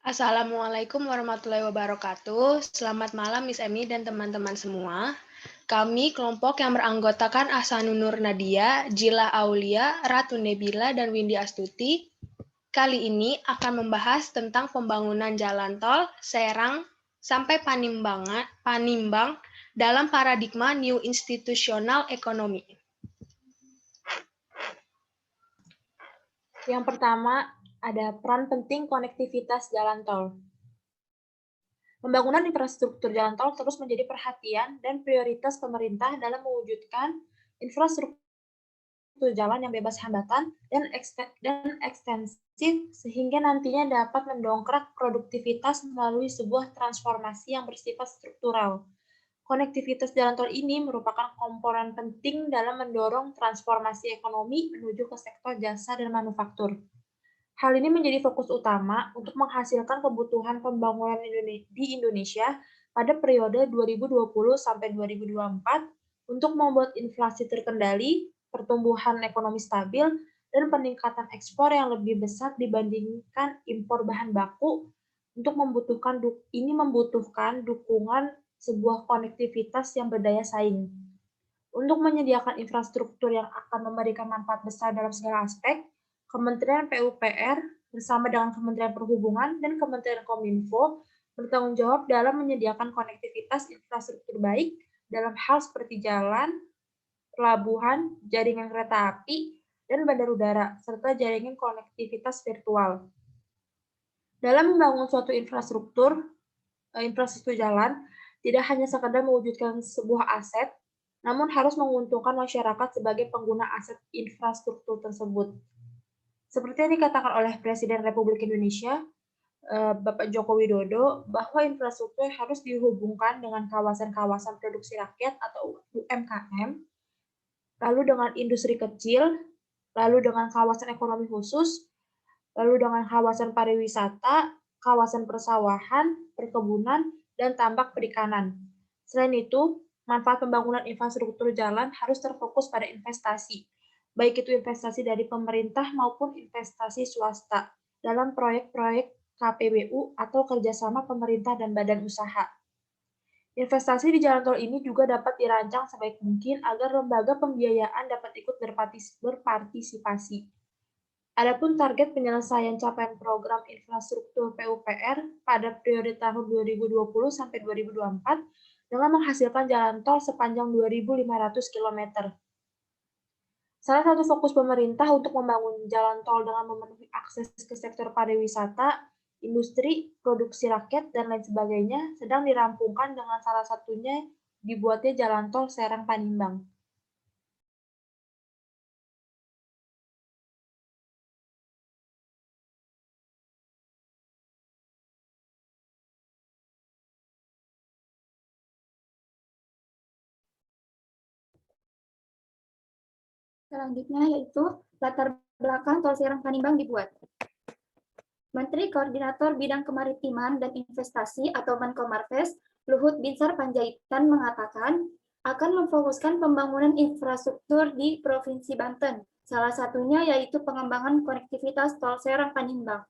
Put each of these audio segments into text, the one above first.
Assalamualaikum warahmatullahi wabarakatuh. Selamat malam Miss Emi dan teman-teman semua. Kami kelompok yang beranggotakan Ahsanun Nur Nadia, Jila Aulia, Ratu Nebila, dan Windy Astuti. Kali ini akan membahas tentang pembangunan jalan tol Serang sampai Panimbang dalam paradigma New Institutional Economy. Yang pertama, ada peran penting konektivitas jalan tol. Pembangunan infrastruktur jalan tol terus menjadi perhatian dan prioritas pemerintah dalam mewujudkan infrastruktur jalan yang bebas hambatan dan ekstensif sehingga nantinya dapat mendongkrak produktivitas melalui sebuah transformasi yang bersifat struktural. Konektivitas jalan tol ini merupakan komponen penting dalam mendorong transformasi ekonomi menuju ke sektor jasa dan manufaktur. Hal ini menjadi fokus utama untuk menghasilkan kebutuhan pembangunan di Indonesia pada periode 2020 sampai 2024 untuk membuat inflasi terkendali, pertumbuhan ekonomi stabil, dan peningkatan ekspor yang lebih besar dibandingkan impor bahan baku untuk membutuhkan dukungan sebuah konektivitas yang berdaya saing. Untuk menyediakan infrastruktur yang akan memberikan manfaat besar dalam segala aspek, Kementerian PUPR bersama dengan Kementerian Perhubungan dan Kementerian Kominfo bertanggung jawab dalam menyediakan konektivitas infrastruktur baik dalam hal seperti jalan, pelabuhan, jaringan kereta api, dan bandar udara, serta jaringan konektivitas virtual. Dalam membangun suatu infrastruktur jalan, tidak hanya sekadar mewujudkan sebuah aset, namun harus menguntungkan masyarakat sebagai pengguna aset infrastruktur tersebut. Seperti yang dikatakan oleh Presiden Republik Indonesia, Bapak Joko Widodo, bahwa infrastruktur harus dihubungkan dengan kawasan-kawasan produksi rakyat atau UMKM, lalu dengan industri kecil, lalu dengan kawasan ekonomi khusus, lalu dengan kawasan pariwisata, kawasan persawahan, perkebunan, dan tambak perikanan. Selain itu, manfaat pembangunan infrastruktur jalan harus terfokus pada investasi, baik itu investasi dari pemerintah maupun investasi swasta dalam proyek-proyek KPBU atau kerjasama pemerintah dan badan usaha. Investasi di jalan tol ini juga dapat dirancang sebaik mungkin agar lembaga pembiayaan dapat ikut berpartisipasi. Adapun target penyelesaian capaian program infrastruktur PUPR pada periode tahun 2020 sampai 2024 dengan menghasilkan jalan tol sepanjang 2.500 km. Salah satu fokus pemerintah untuk membangun jalan tol dengan memenuhi akses ke sektor pariwisata, industri, produksi rakyat, dan lain sebagainya sedang dirampungkan dengan salah satunya dibuatnya jalan tol Serang Panimbang. Selanjutnya yaitu latar belakang tol Serang Panimbang dibuat. Menteri Koordinator Bidang Kemaritiman dan Investasi atau Menkomarves, Luhut Binsar Panjaitan mengatakan akan memfokuskan pembangunan infrastruktur di Provinsi Banten. Salah satunya yaitu pengembangan konektivitas tol Serang Panimbang.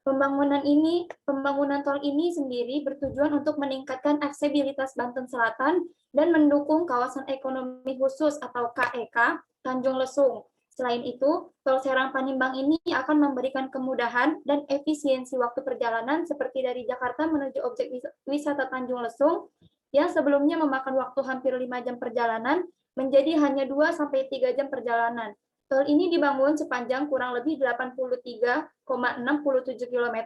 Pembangunan tol ini sendiri bertujuan untuk meningkatkan aksesibilitas Banten Selatan dan mendukung kawasan ekonomi khusus atau KEK Tanjung Lesung. Selain itu, tol Serang Panimbang ini akan memberikan kemudahan dan efisiensi waktu perjalanan seperti dari Jakarta menuju objek wisata Tanjung Lesung yang sebelumnya memakan waktu hampir 5 jam perjalanan menjadi hanya 2-3 jam perjalanan. Tol ini dibangun sepanjang kurang lebih 83,67 km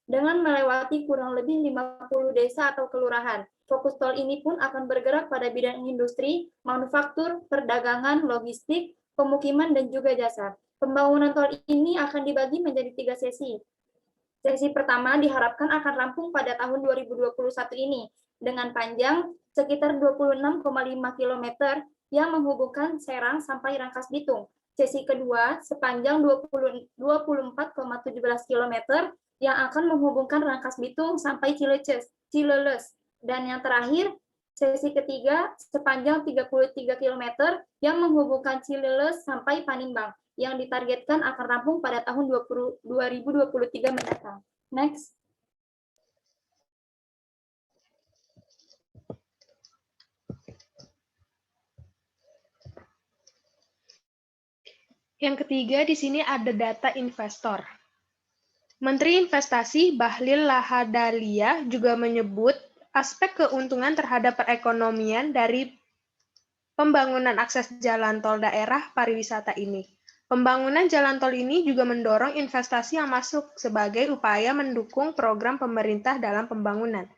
dengan melewati kurang lebih 50 desa atau kelurahan. Fokus tol ini pun akan bergerak pada bidang industri, manufaktur, perdagangan, logistik, pemukiman, dan juga jasa. Pembangunan tol ini akan dibagi menjadi 3 sesi. Sesi pertama diharapkan akan rampung pada tahun 2021 ini dengan panjang sekitar 26,5 km yang menghubungkan Serang sampai Rangkas Bitung. Sesi kedua sepanjang 24,17 km yang akan menghubungkan Rangkas Bitung sampai Cileles. Dan yang terakhir, sesi ketiga sepanjang 33 km yang menghubungkan Cileles sampai Panimbang yang ditargetkan akan rampung pada tahun 2023 mendatang. Next. Yang ketiga di sini ada data investor. Menteri Investasi Bahlil Lahadalia juga menyebut aspek keuntungan terhadap perekonomian dari pembangunan akses jalan tol daerah pariwisata ini. Pembangunan jalan tol ini juga mendorong investasi yang masuk sebagai upaya mendukung program pemerintah dalam pembangunan.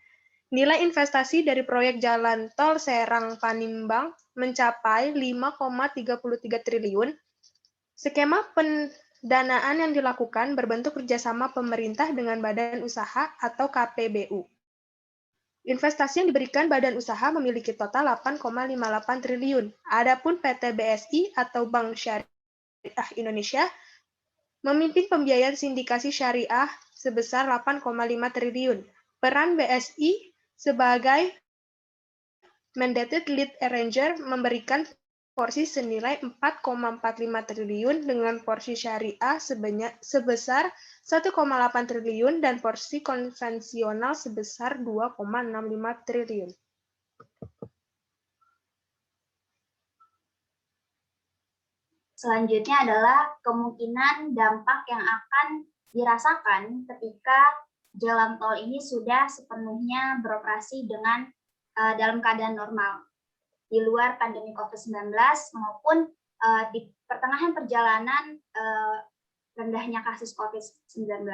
Nilai investasi dari proyek jalan tol Serang-Panimbang mencapai 5,33 triliun. Skema pendanaan yang dilakukan berbentuk kerjasama pemerintah dengan badan usaha atau KPBU. Investasi yang diberikan badan usaha memiliki total 8,58 triliun. Adapun PT BSI atau Bank Syariah Indonesia memimpin pembiayaan sindikasi syariah sebesar 8,5 triliun. Peran BSI sebagai mandated lead arranger memberikan porsi senilai 4,45 triliun dengan porsi syariah sebesar 1,8 triliun dan porsi konvensional sebesar 2,65 triliun. Selanjutnya adalah kemungkinan dampak yang akan dirasakan ketika jalan tol ini sudah sepenuhnya beroperasi dengan dalam keadaan normal di luar pandemi COVID-19 maupun di pertengahan perjalanan rendahnya kasus COVID-19.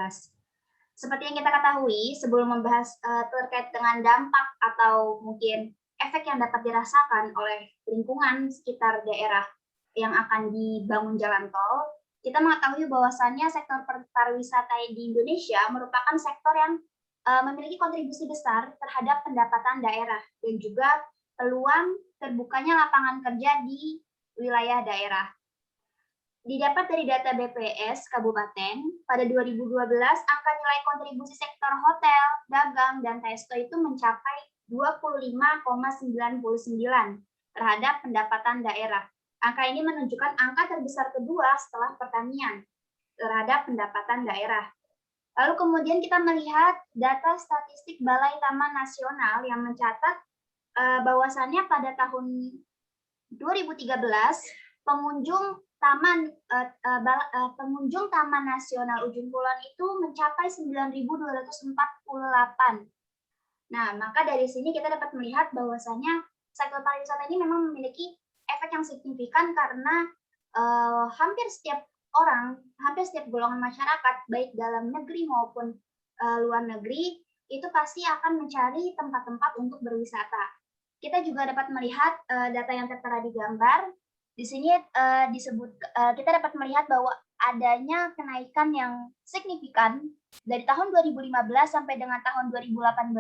Seperti yang kita ketahui, sebelum membahas terkait dengan dampak atau mungkin efek yang dapat dirasakan oleh lingkungan sekitar daerah yang akan dibangun jalan tol, kita mengetahui bahwasannya sektor pariwisata di Indonesia merupakan sektor yang memiliki kontribusi besar terhadap pendapatan daerah dan juga peluang terbukanya lapangan kerja di wilayah daerah. Didapat dari data BPS Kabupaten, pada 2012 angka nilai kontribusi sektor hotel, dagang, dan resto itu mencapai 25,99 terhadap pendapatan daerah. Angka ini menunjukkan angka terbesar kedua setelah pertanian terhadap pendapatan daerah. Lalu kemudian kita melihat data statistik Balai Taman Nasional yang mencatat bahwasannya pada tahun 2013 pengunjung Taman Nasional Ujung Kulon itu mencapai 9.248. Nah, maka dari sini kita dapat melihat bahwasannya sektor pariwisata ini memang memiliki efek yang signifikan karena hampir setiap golongan masyarakat, baik dalam negeri maupun luar negeri, itu pasti akan mencari tempat-tempat untuk berwisata. Kita juga dapat melihat data yang tertera di gambar. Di sini kita dapat melihat bahwa adanya kenaikan yang signifikan dari tahun 2015 sampai dengan tahun 2018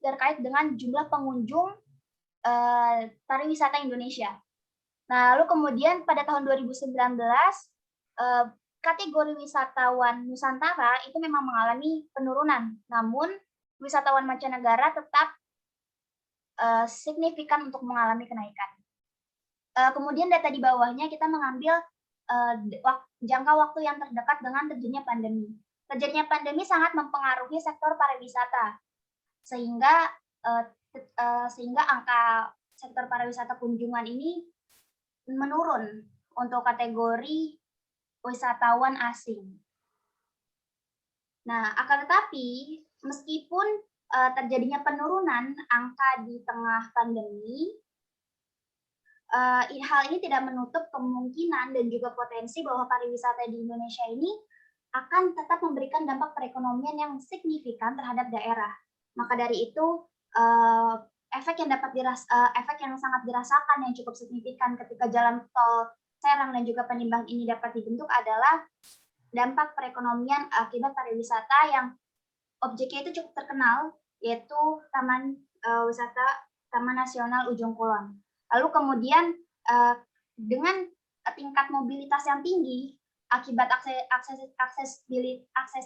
terkait dengan jumlah pengunjung pariwisata Indonesia. Nah, lalu kemudian pada tahun 2019 kategori wisatawan Nusantara itu memang mengalami penurunan, namun wisatawan mancanegara tetap signifikan untuk mengalami kenaikan. Kemudian data di bawahnya kita mengambil jangka waktu yang terdekat dengan terjadinya pandemi. Terjadinya pandemi sangat mempengaruhi sektor pariwisata, sehingga angka sektor pariwisata kunjungan ini menurun untuk kategori wisatawan asing. Nah, akan tetapi meskipun terjadinya penurunan angka di tengah pandemi, hal ini tidak menutup kemungkinan dan juga potensi bahwa pariwisata di Indonesia ini akan tetap memberikan dampak perekonomian yang signifikan terhadap daerah. Maka dari itu, efek yang sangat dirasakan yang cukup signifikan ketika jalan tol Serang dan juga Panimbang ini dapat dibentuk adalah dampak perekonomian akibat pariwisata yang objeknya itu cukup terkenal, yaitu Taman Nasional Ujung Kulon. Lalu kemudian dengan tingkat mobilitas yang tinggi akibat akses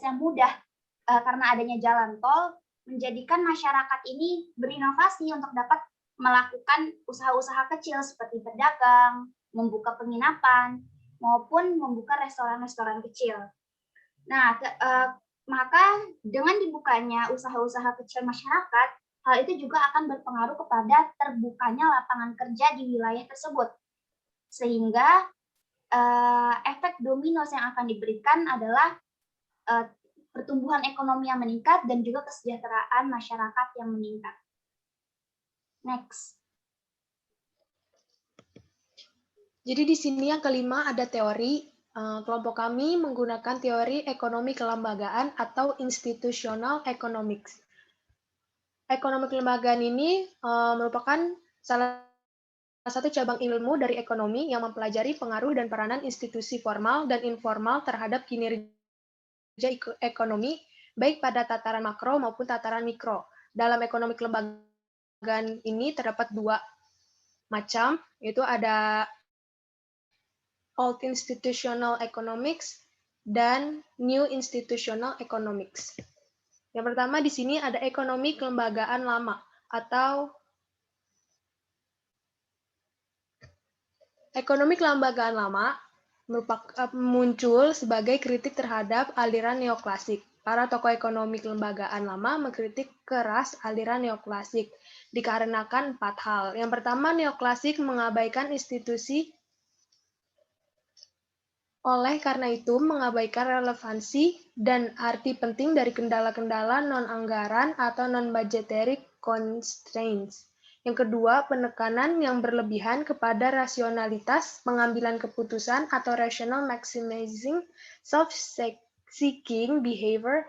yang mudah karena adanya jalan tol, menjadikan masyarakat ini berinovasi untuk dapat melakukan usaha-usaha kecil seperti berdagang, membuka penginapan, maupun membuka restoran-restoran kecil. Nah, maka dengan dibukanya usaha-usaha kecil masyarakat, hal itu juga akan berpengaruh kepada terbukanya lapangan kerja di wilayah tersebut. Sehingga efek domino yang akan diberikan adalah pertumbuhan ekonomi yang meningkat dan juga kesejahteraan masyarakat yang meningkat. Next. Jadi di sini yang kelima ada teori. Kelompok kami menggunakan teori ekonomi kelembagaan atau institutional economics. Ekonomi kelembagaan ini merupakan salah satu cabang ilmu dari ekonomi yang mempelajari pengaruh dan peranan institusi formal dan informal terhadap kinerja ekonomi, baik pada tataran makro maupun tataran mikro. Dalam ekonomi kelembagaan ini terdapat dua macam, yaitu ada Old Institutional Economics dan New Institutional Economics. Yang pertama di sini ada ekonomi kelembagaan lama atau ekonomi kelembagaan lama muncul sebagai kritik terhadap aliran neoklasik. Para tokoh ekonomi kelembagaan lama mengkritik keras aliran neoklasik dikarenakan 4 hal. Yang pertama, neoklasik mengabaikan institusi. Oleh karena itu, mengabaikan relevansi dan arti penting dari kendala-kendala non-anggaran atau non-budgetary constraints. Yang kedua, penekanan yang berlebihan kepada rasionalitas pengambilan keputusan atau rational maximizing self-seeking behavior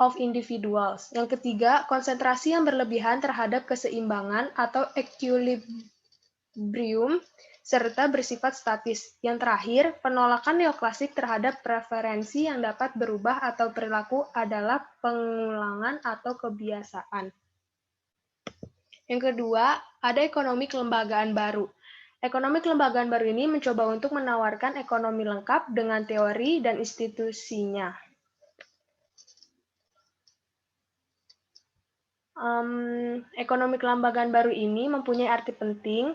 of individuals. Yang ketiga, konsentrasi yang berlebihan terhadap keseimbangan atau equilibrium serta bersifat statis. Yang terakhir, penolakan neoklasik terhadap preferensi yang dapat berubah atau perilaku adalah pengulangan atau kebiasaan. Yang kedua, ada ekonomi kelembagaan baru. Ekonomi kelembagaan baru ini mencoba untuk menawarkan ekonomi lengkap dengan teori dan institusinya. Ekonomi kelembagaan baru ini mempunyai arti penting.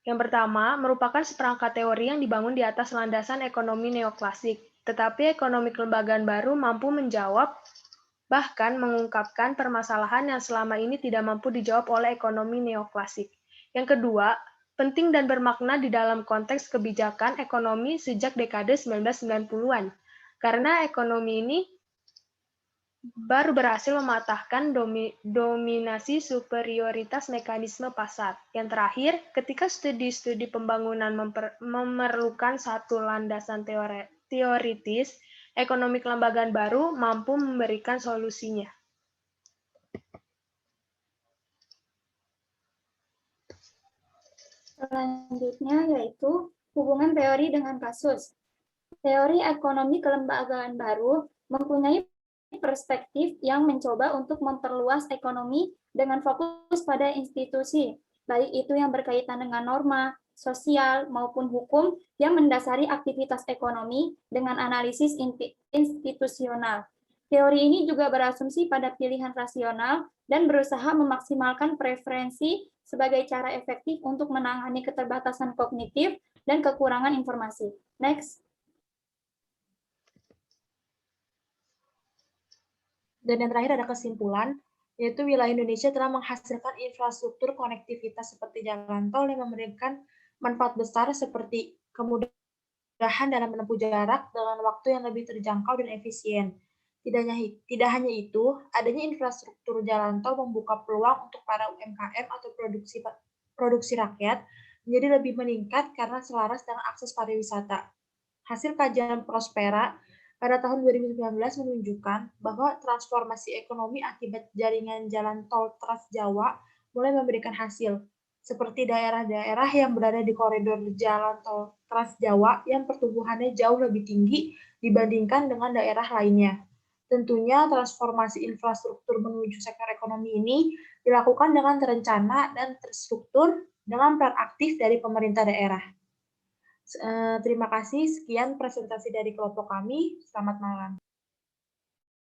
Yang pertama, merupakan seperangkat teori yang dibangun di atas landasan ekonomi neoklasik. Tetapi ekonomi kelembagaan baru mampu menjawab, bahkan mengungkapkan permasalahan yang selama ini tidak mampu dijawab oleh ekonomi neoklasik. Yang kedua, penting dan bermakna di dalam konteks kebijakan ekonomi sejak dekade 1990-an. Karena ekonomi ini baru berhasil mematahkan dominasi superioritas mekanisme pasar. Yang terakhir, ketika studi-studi pembangunan memerlukan satu landasan teoritis, ekonomi kelembagaan baru mampu memberikan solusinya. Selanjutnya yaitu hubungan teori dengan kasus. Teori ekonomi kelembagaan baru mempunyai perspektif yang mencoba untuk memperluas ekonomi dengan fokus pada institusi, baik itu yang berkaitan dengan norma, sosial, maupun hukum yang mendasari aktivitas ekonomi dengan analisis institusional. Teori ini juga berasumsi pada pilihan rasional dan berusaha memaksimalkan preferensi sebagai cara efektif untuk menangani keterbatasan kognitif dan kekurangan informasi. Next. Dan yang terakhir ada kesimpulan, yaitu wilayah Indonesia telah menghasilkan infrastruktur konektivitas seperti jalan tol yang memberikan manfaat besar seperti kemudahan dalam menempuh jarak dengan waktu yang lebih terjangkau dan efisien. Tidak hanya itu, adanya infrastruktur jalan tol membuka peluang untuk para UMKM atau produksi rakyat menjadi lebih meningkat karena selaras dengan akses pariwisata. Hasil kajian Prospera pada tahun 2019 menunjukkan bahwa transformasi ekonomi akibat jaringan jalan tol Trans Jawa mulai memberikan hasil, seperti daerah-daerah yang berada di koridor jalan tol Trans Jawa yang pertumbuhannya jauh lebih tinggi dibandingkan dengan daerah lainnya. Tentunya transformasi infrastruktur menuju sektor ekonomi ini dilakukan dengan terencana dan terstruktur dengan peran aktif dari pemerintah daerah. Terima kasih, sekian presentasi dari kelompok kami. Selamat malam.